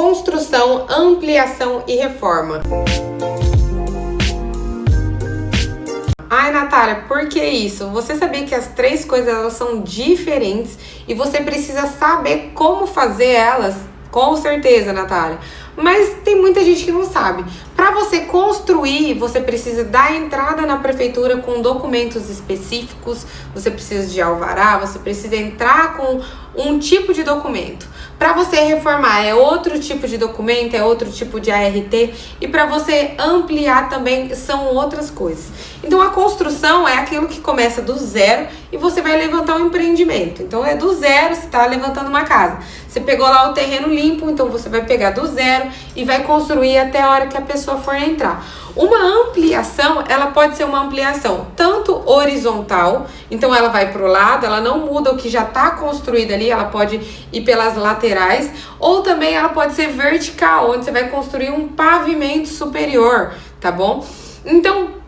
construção, ampliação e reforma. Ai, Natália, por que isso? Você sabia que as três coisas elas são diferentes e você precisa saber como fazer elas? Com certeza, Natália. Mas tem muita gente que não sabe. Para você construir, você precisa dar entrada na prefeitura com documentos específicos, você precisa de alvará, você precisa entrar com um tipo de documento. Para você reformar é outro tipo de documento, é outro tipo de ART, e para você ampliar também são outras coisas. Então a construção é aquilo que começa do zero e você vai levantar um empreendimento. Então é do zero, você está levantando uma casa. Você pegou lá o terreno limpo, então você vai pegar do zero e vai construir até a hora que a pessoa for entrar. Uma ampliação, ela pode ser uma ampliação tanto horizontal, então ela vai para o lado, ela não muda o que já está construído ali, ela pode ir pelas laterais, ou também ela pode ser vertical, onde você vai construir um pavimento superior, tá bom? Então,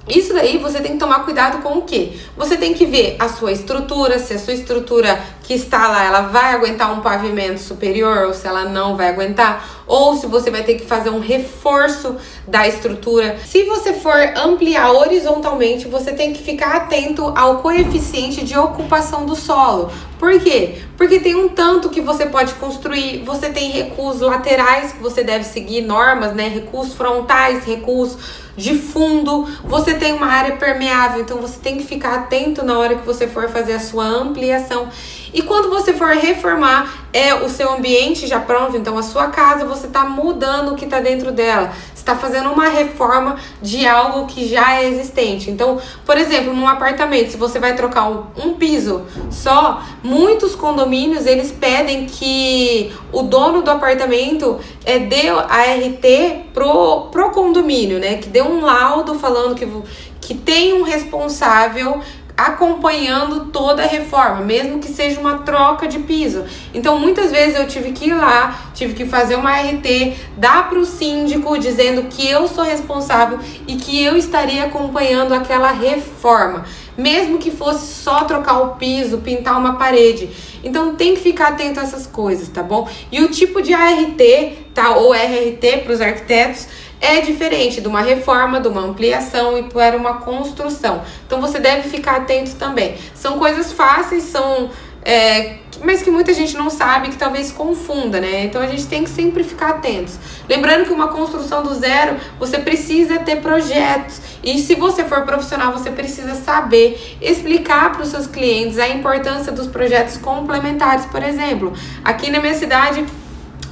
isso daí você tem que tomar cuidado com o quê? Você tem que ver a sua estrutura, se a sua estrutura que está lá, ela vai aguentar um pavimento superior ou se ela não vai aguentar, ou se você vai ter que fazer um reforço da estrutura. Se você for ampliar horizontalmente, você tem que ficar atento ao coeficiente de ocupação do solo. Por quê? Porque tem um tanto que você pode construir, você tem recuos laterais que você deve seguir normas, né? Recuos frontais, recuos de fundo, você tem uma área permeável, então você tem que ficar atento na hora que você for fazer a sua ampliação. E quando você for reformar, o seu ambiente já pronto, então a sua casa, você está mudando o que está dentro dela. Você está fazendo uma reforma de algo que já é existente. Então, por exemplo, num apartamento, se você vai trocar um piso só, muitos condomínios, eles pedem que o dono do apartamento dê a ART pro condomínio, né? Que dê um laudo falando que tem um responsável acompanhando toda a reforma, mesmo que seja uma troca de piso. Então, muitas vezes eu tive que ir lá, tive que fazer uma ART, dar para o síndico dizendo que eu sou responsável e que eu estaria acompanhando aquela reforma, mesmo que fosse só trocar o piso, pintar uma parede. Então, tem que ficar atento a essas coisas, tá bom? E o tipo de ART, tá? Ou RRT para os arquitetos, é diferente de uma reforma, de uma ampliação e para uma construção. Então você deve ficar atento também. São coisas fáceis, mas que muita gente não sabe, que talvez confunda, né? Então a gente tem que sempre ficar atentos. Lembrando que uma construção do zero, você precisa ter projetos. E se você for profissional, você precisa saber explicar para os seus clientes a importância dos projetos complementares, por exemplo. Aqui na minha cidade,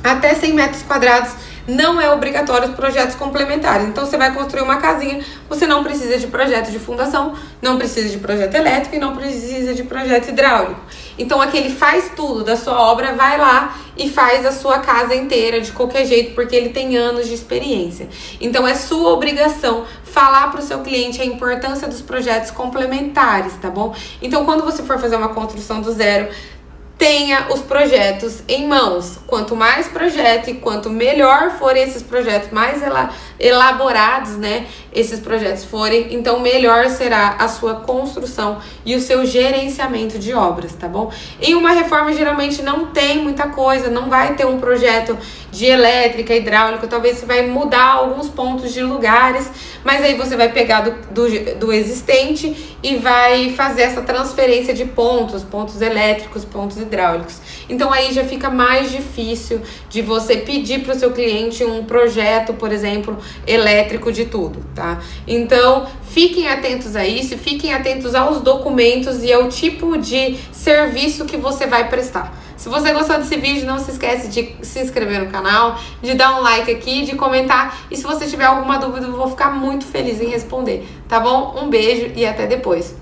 até 100 metros quadrados, não é obrigatório os projetos complementares. Então você vai construir uma casinha, você não precisa de projeto de fundação, não precisa de projeto elétrico e não precisa de projeto hidráulico. Então aquele faz tudo da sua obra, vai lá e faz a sua casa inteira de qualquer jeito, porque ele tem anos de experiência. Então é sua obrigação falar para o seu cliente a importância dos projetos complementares, tá bom? Então quando você for fazer uma construção do zero, tenha os projetos em mãos. Quanto mais projeto e quanto melhor forem esses projetos, mais elaborados, né, esses projetos forem, então melhor será a sua construção e o seu gerenciamento de obras, tá bom? Em uma reforma geralmente não tem muita coisa, não vai ter um projeto de elétrica, hidráulica, talvez você vai mudar alguns pontos de lugares, mas aí você vai pegar do existente e vai fazer essa transferência de pontos elétricos, pontos hidráulicos. Então aí já fica mais difícil de você pedir para o seu cliente um projeto, por exemplo, elétrico de tudo, tá? Então fiquem atentos a isso, fiquem atentos aos documentos e ao tipo de serviço que você vai prestar. Se você gostou desse vídeo, não se esquece de se inscrever no canal, de dar um like aqui, de comentar. E se você tiver alguma dúvida, eu vou ficar muito feliz em responder, tá bom? Um beijo e até depois.